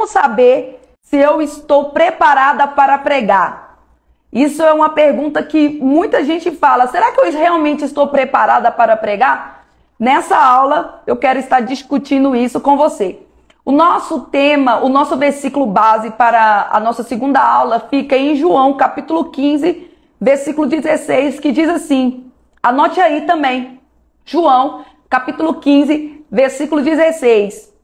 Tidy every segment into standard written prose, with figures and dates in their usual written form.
como saber se eu estou preparada para pregar? Isso é uma pergunta que muita gente fala. Será que eu realmente estou preparada para pregar? Nessa aula eu quero estar discutindo isso com você. O nosso tema, o nosso versículo base para a nossa segunda aula fica em João capítulo 15, versículo 16, que diz assim, anote aí também, João capítulo 15, versículo 16.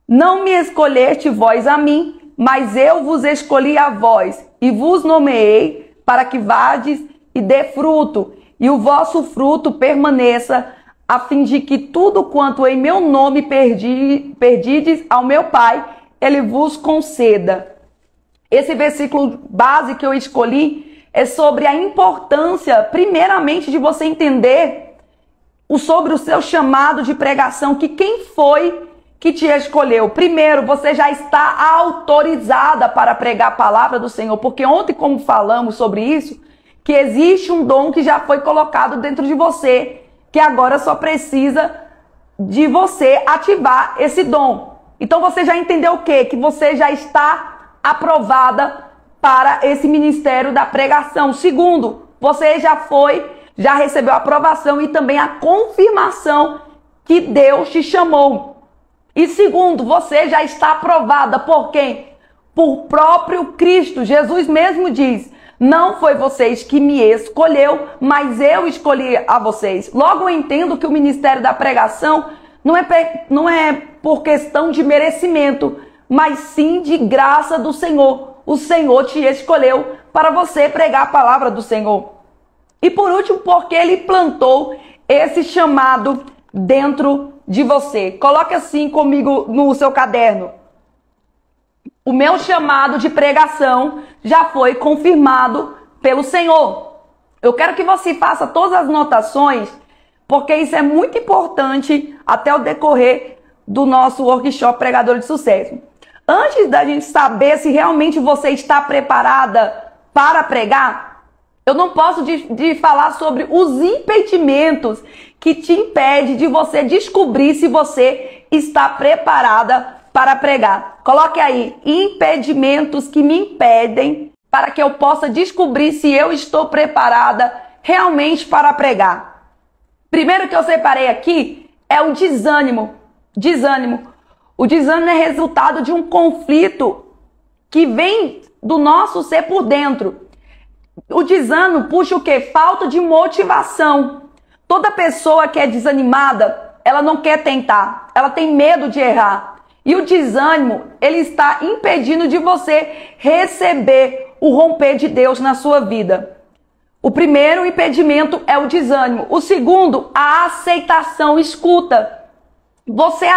Não me escolheste vós a mim, mas eu vos escolhi a vós, e vos nomeei para que vades e dê fruto, e o vosso fruto permaneça, a fim de que tudo quanto em meu nome perdides ao meu Pai, ele vos conceda. Esse versículo base que eu escolhi é sobre a importância, primeiramente, de você entender sobre o seu chamado de pregação, que quem foi que te escolheu. Primeiro, você já está autorizada para pregar a palavra do Senhor, porque ontem, como falamos sobre isso, que existe um dom que já foi colocado dentro de você, que agora só precisa de você ativar esse dom. Então você já entendeu o quê? Que você já está aprovada para esse ministério da pregação. Segundo, você já recebeu a aprovação e também a confirmação que Deus te chamou. E segundo, você já está aprovada por quem? Por próprio Cristo. Jesus mesmo diz, não foi vocês que me escolheu, mas eu escolhi a vocês. Logo eu entendo que o ministério da pregação não é por questão de merecimento, mas sim de graça do Senhor. O Senhor te escolheu para você pregar a palavra do Senhor. E por último, porque Ele plantou esse chamado dentro de você. Coloque assim comigo no seu caderno. O meu chamado de pregação já foi confirmado pelo Senhor. Eu quero que você faça todas as anotações, porque isso é muito importante até o decorrer do nosso workshop Pregador de Sucesso. Antes da gente saber se realmente você está preparada para pregar, eu não posso de falar sobre os impedimentos que te impedem de você descobrir se você está preparada para pregar. Coloque aí, impedimentos que me impedem para que eu possa descobrir se eu estou preparada realmente para pregar. Primeiro que eu separei aqui é o desânimo. O desânimo é resultado de um conflito que vem do nosso ser por dentro. O desânimo puxa o quê? Falta de motivação. Toda pessoa que é desanimada, ela não quer tentar, ela tem medo de errar. E o desânimo, ele está impedindo de você receber o romper de Deus na sua vida. O primeiro impedimento é o desânimo. O segundo, a aceitação. Escuta, você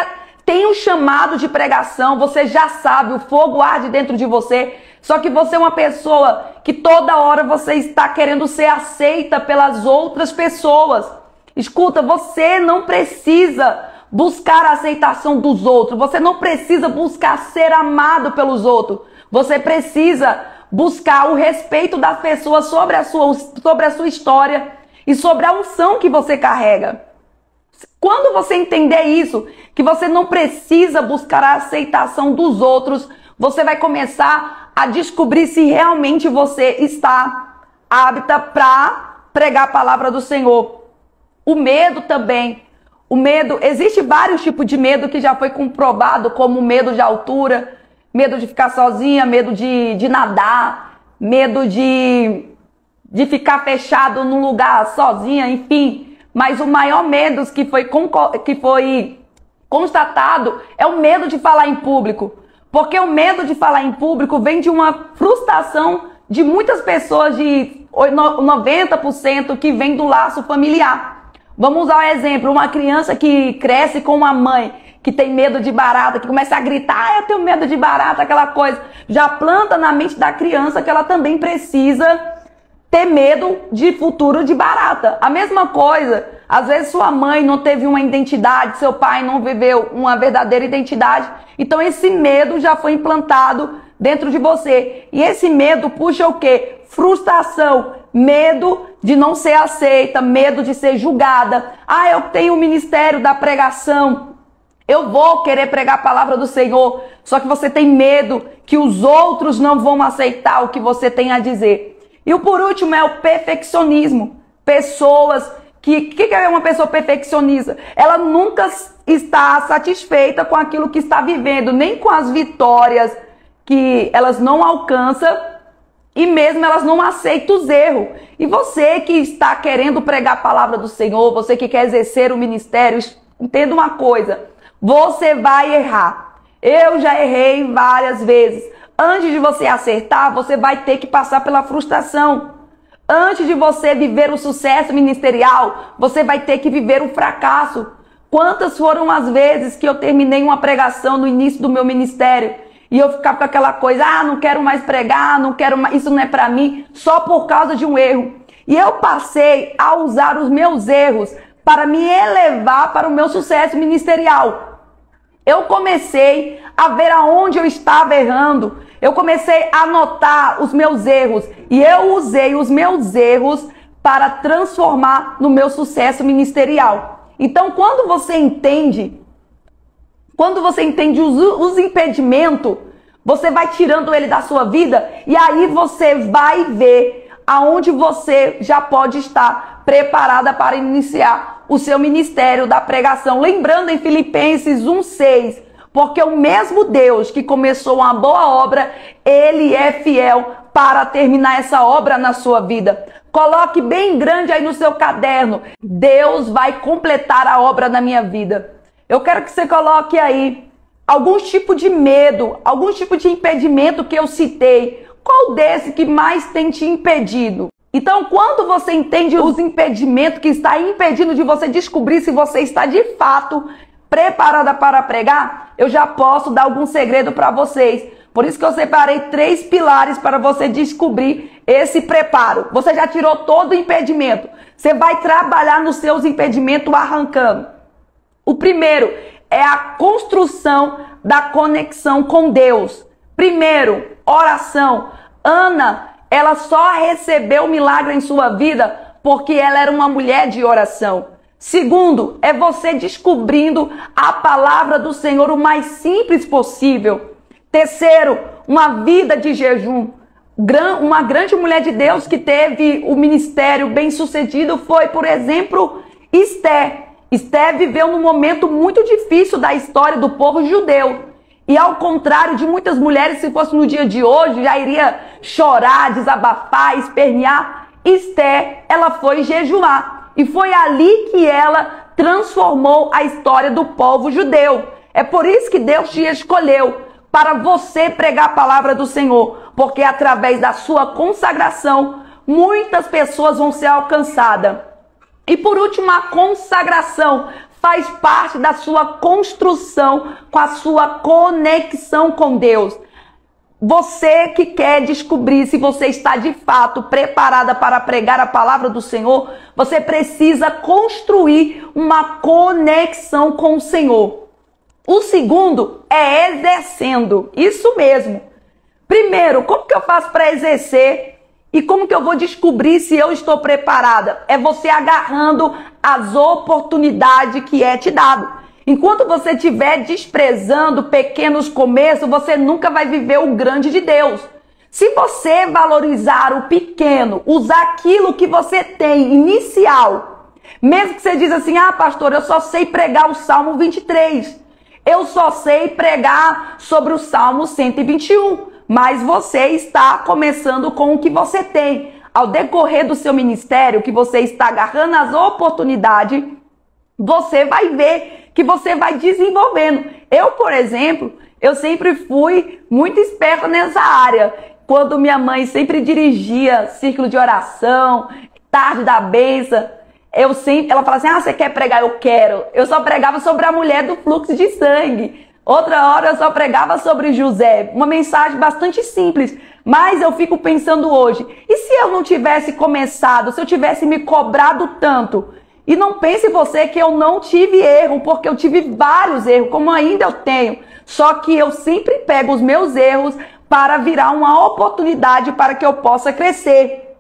tem um chamado de pregação, você já sabe, o fogo arde dentro de você, só que você é uma pessoa que toda hora você está querendo ser aceita pelas outras pessoas. Escuta, você não precisa buscar a aceitação dos outros. Você não precisa buscar ser amado pelos outros. Você precisa buscar o respeito das pessoas sobre a sua história e sobre a unção que você carrega. Quando você entender isso, que você não precisa buscar a aceitação dos outros, você vai começar a descobrir se realmente você está apta para pregar a palavra do Senhor. O medo também. O medo, existe vários tipos de medo que já foi comprovado, como medo de altura, medo de ficar sozinha, medo de nadar, medo de ficar fechado num lugar sozinha, enfim. Mas o maior medo que foi constatado é o medo de falar em público. Porque o medo de falar em público vem de uma frustração de muitas pessoas, de 90% que vem do laço familiar. Vamos usar um exemplo, uma criança que cresce com uma mãe que tem medo de barata, que começa a gritar, eu tenho medo de barata, aquela coisa. Já planta na mente da criança que ela também precisa ter medo de futuro de barata. A mesma coisa, às vezes sua mãe não teve uma identidade, seu pai não viveu uma verdadeira identidade. Então esse medo já foi implantado dentro de você. E esse medo puxa o quê? Frustração, medo de não ser aceita, medo de ser julgada. Ah, eu tenho o ministério da pregação, Eu vou querer pregar a palavra do Senhor, só que você tem medo que os outros não vão aceitar o que você tem a dizer. E o por último é o perfeccionismo. Pessoas que é uma pessoa perfeccionista? Ela nunca está satisfeita com aquilo que está vivendo, nem com as vitórias que elas não alcançam, e mesmo elas não aceitam os erros. E você que está querendo pregar a palavra do Senhor, você que quer exercer o ministério, entenda uma coisa, você vai errar. Eu já errei várias vezes. Antes de você acertar, você vai ter que passar pela frustração. Antes de você viver o sucesso ministerial, você vai ter que viver o fracasso. Quantas foram as vezes que eu terminei uma pregação no início do meu ministério e eu ficava com aquela coisa, não quero mais pregar, não quero mais, isso não é para mim, só por causa de um erro. E eu passei a usar os meus erros para me elevar para o meu sucesso ministerial. Eu comecei a ver aonde eu estava errando. Eu comecei a anotar os meus erros. E eu usei os meus erros para transformar no meu sucesso ministerial. Então, quando você entende os impedimentos, você vai tirando ele da sua vida. E aí você vai ver aonde você já pode estar preparada para iniciar o seu ministério da pregação. Lembrando em Filipenses 1:6, porque o mesmo Deus que começou uma boa obra, Ele é fiel para terminar essa obra na sua vida. Coloque bem grande aí no seu caderno, Deus vai completar a obra na minha vida. Eu quero que você coloque aí algum tipo de medo, algum tipo de impedimento que eu citei. Qual desse que mais tem te impedido? Então, quando você entende os impedimentos que está impedindo de você descobrir se você está de fato preparada para pregar, eu já posso dar algum segredo para vocês. Por isso que eu separei 3 pilares para você descobrir esse preparo. Você já tirou todo o impedimento. Você vai trabalhar nos seus impedimentos arrancando. O primeiro é a construção da conexão com Deus. Primeiro, oração. Ana, ela só recebeu o milagre em sua vida porque ela era uma mulher de oração. Segundo, é você descobrindo a palavra do Senhor o mais simples possível. Terceiro, uma vida de jejum. Uma grande mulher de Deus que teve o ministério bem sucedido foi, por exemplo, Esther. Esther viveu num momento muito difícil da história do povo judeu. E ao contrário de muitas mulheres, se fosse no dia de hoje, já iria chorar, desabafar, espernear. Esther, ela foi jejuar. E foi ali que ela transformou a história do povo judeu. É por isso que Deus te escolheu, para você pregar a palavra do Senhor. Porque através da sua consagração, muitas pessoas vão ser alcançadas. E por último, a consagração faz parte da sua construção com a sua conexão com Deus. Você que quer descobrir se você está de fato preparada para pregar a palavra do Senhor, você precisa construir uma conexão com o Senhor. O segundo é exercendo, isso mesmo. Primeiro, como que eu faço para exercer? E como que eu vou descobrir se eu estou preparada? É você agarrando as oportunidades que é te dado. Enquanto você estiver desprezando pequenos começos, você nunca vai viver o grande de Deus. Se você valorizar o pequeno, usar aquilo que você tem inicial, mesmo que você diz assim, pastor, eu só sei pregar o Salmo 23. Eu só sei pregar sobre o Salmo 121. Mas você está começando com o que você tem. Ao decorrer do seu ministério, que você está agarrando as oportunidades, você vai ver que você vai desenvolvendo. Eu, por exemplo, eu sempre fui muito esperta nessa área. Quando minha mãe sempre dirigia círculo de oração, tarde da bênção, ela falava assim, você quer pregar? Eu quero. Eu só pregava sobre a mulher do fluxo de sangue. Outra hora eu só pregava sobre José, uma mensagem bastante simples, mas eu fico pensando hoje, e se eu não tivesse começado, se eu tivesse me cobrado tanto? E não pense você que eu não tive erro, porque eu tive vários erros, como ainda eu tenho, só que eu sempre pego os meus erros para virar uma oportunidade para que eu possa crescer.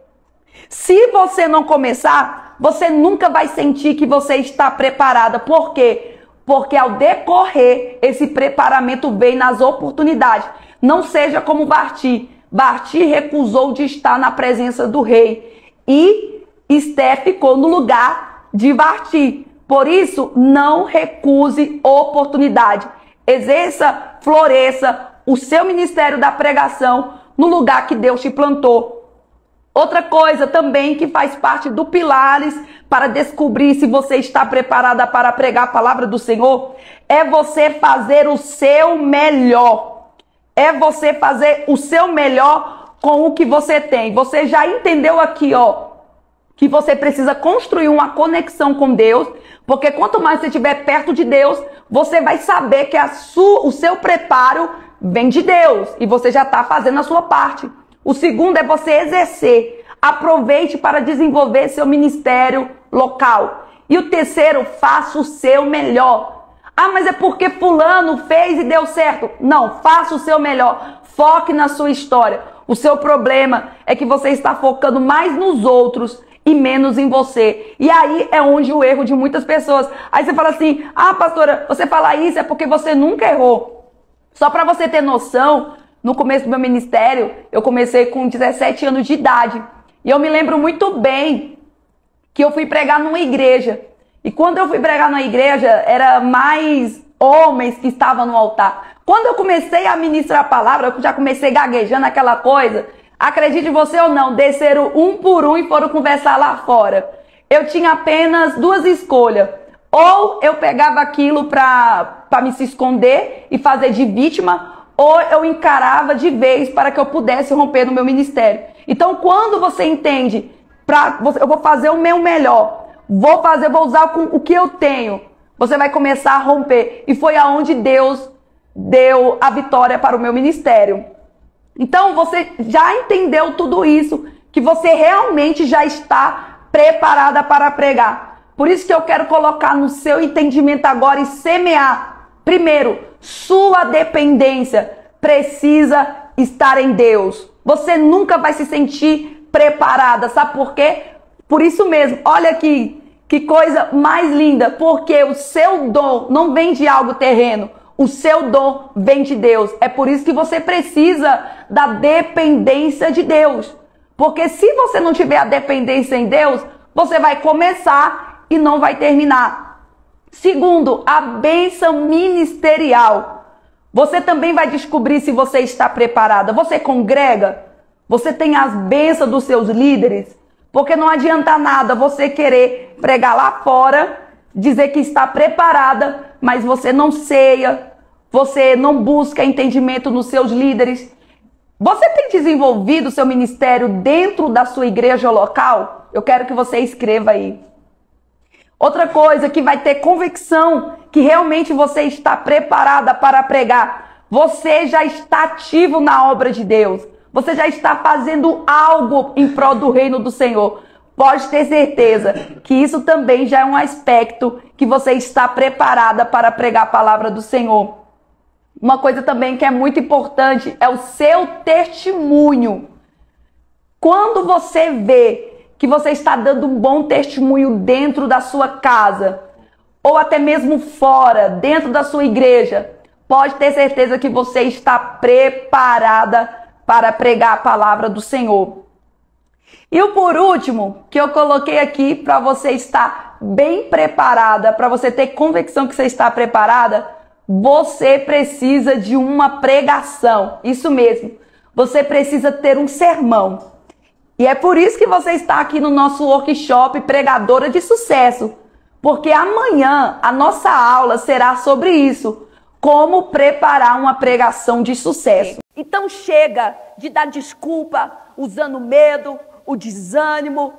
Se você não começar, você nunca vai sentir que você está preparada, por quê? porque ao decorrer, esse preparamento vem nas oportunidades. Não seja como Varti. Varti recusou de estar na presença do rei e Esther ficou no lugar de Varti. Por isso, não recuse oportunidade. Exerça, floresça o seu ministério da pregação no lugar que Deus te plantou. Outra coisa também que faz parte do pilares para descobrir se você está preparada para pregar a palavra do Senhor é você fazer o seu melhor. É você fazer o seu melhor com o que você tem. Você já entendeu aqui, ó, que você precisa construir uma conexão com Deus, porque quanto mais você estiver perto de Deus, você vai saber que o seu preparo vem de Deus e você já está fazendo a sua parte. O segundo é você exercer. Aproveite para desenvolver seu ministério local. E o terceiro, faça o seu melhor. Ah, mas é porque fulano fez e deu certo. Não, faça o seu melhor. Foque na sua história. O seu problema é que você está focando mais nos outros e menos em você. E aí é onde o erro de muitas pessoas. Aí você fala assim, ah, pastora, você fala isso é porque você nunca errou. Só para você ter noção, no começo do meu ministério, eu comecei com 17 anos de idade. E eu me lembro muito bem que eu fui pregar numa igreja. E quando eu fui pregar na igreja, era mais homens que estavam no altar. Quando eu comecei a ministrar a palavra, eu já comecei gaguejando aquela coisa. Acredite você ou não, desceram um por um e foram conversar lá fora. Eu tinha apenas duas escolhas. Ou eu pegava aquilo para me se esconder e fazer de vítima, ou eu encarava de vez para que eu pudesse romper no meu ministério. Então, quando você entende, eu vou fazer o meu melhor, vou usar o que eu tenho, você vai começar a romper. E foi aonde Deus deu a vitória para o meu ministério. Então, você já entendeu tudo isso, que você realmente já está preparada para pregar. Por isso que eu quero colocar no seu entendimento agora e semear. Primeiro, sua dependência precisa estar em Deus. Você nunca vai se sentir preparada. Sabe por quê? Por isso mesmo. Olha aqui, que coisa mais linda. Porque o seu dom não vem de algo terreno. O seu dom vem de Deus. É por isso que você precisa da dependência de Deus. Porque se você não tiver a dependência em Deus, você vai começar e não vai terminar. Segundo, a bênção ministerial. Você também vai descobrir se você está preparada. Você congrega? Você tem as bênçãos dos seus líderes? Porque não adianta nada você querer pregar lá fora, dizer que está preparada, mas você não ceia, você não busca entendimento nos seus líderes. Você tem desenvolvido o seu ministério dentro da sua igreja local? Eu quero que você escreva aí. Outra coisa que vai ter convicção que realmente você está preparada para pregar. Você já está ativo na obra de Deus. Você já está fazendo algo em prol do reino do Senhor. Pode ter certeza que isso também já é um aspecto que você está preparada para pregar a palavra do Senhor. Uma coisa também que é muito importante é o seu testemunho. Quando você vê que você está dando um bom testemunho dentro da sua casa, ou até mesmo fora, dentro da sua igreja, pode ter certeza que você está preparada para pregar a palavra do Senhor. E o por último, que eu coloquei aqui para você estar bem preparada, para você ter convicção que você está preparada, você precisa de uma pregação. Isso mesmo, você precisa ter um sermão. E é por isso que você está aqui no nosso workshop Pregadora de Sucesso. Porque amanhã a nossa aula será sobre isso. Como preparar uma pregação de sucesso. Então chega de dar desculpa usando o medo, o desânimo,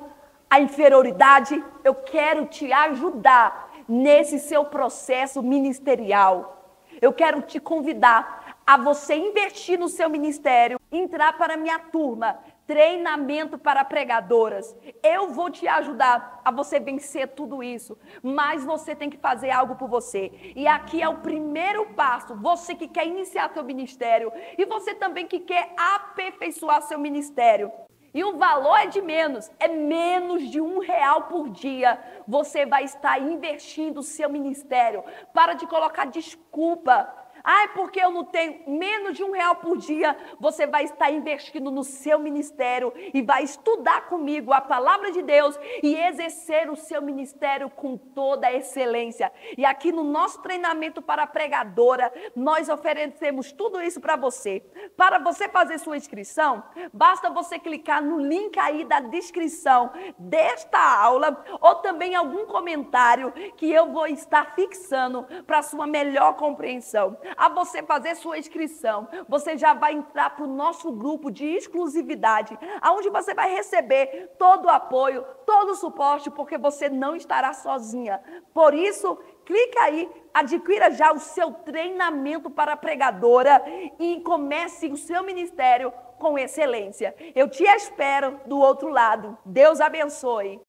a inferioridade. Eu quero te ajudar nesse seu processo ministerial. Eu quero te convidar a você investir no seu ministério, entrar para a minha turma. Treinamento para pregadoras. Eu vou te ajudar a você vencer tudo isso, mas você tem que fazer algo por você. E aqui é o primeiro passo. Você que quer iniciar seu ministério e você também que quer aperfeiçoar seu ministério. E o valor é de menos, é menos de R$ 1 por dia. Você vai estar investindo o seu ministério. Para de colocar desculpa. Ai, porque eu não tenho menos de R$ 1 por dia. Você vai estar investindo no seu ministério e vai estudar comigo a palavra de Deus e exercer o seu ministério com toda a excelência. E aqui no nosso treinamento para pregadora, nós oferecemos tudo isso para você. Para você fazer sua inscrição, basta você clicar no link aí da descrição desta aula ou também algum comentário que eu vou estar fixando para sua melhor compreensão. A você fazer sua inscrição, você já vai entrar para o nosso grupo de exclusividade, onde você vai receber todo o apoio, todo o suporte, porque você não estará sozinha. Por isso, clica aí, adquira já o seu treinamento para pregadora e comece o seu ministério com excelência. Eu te espero do outro lado. Deus abençoe.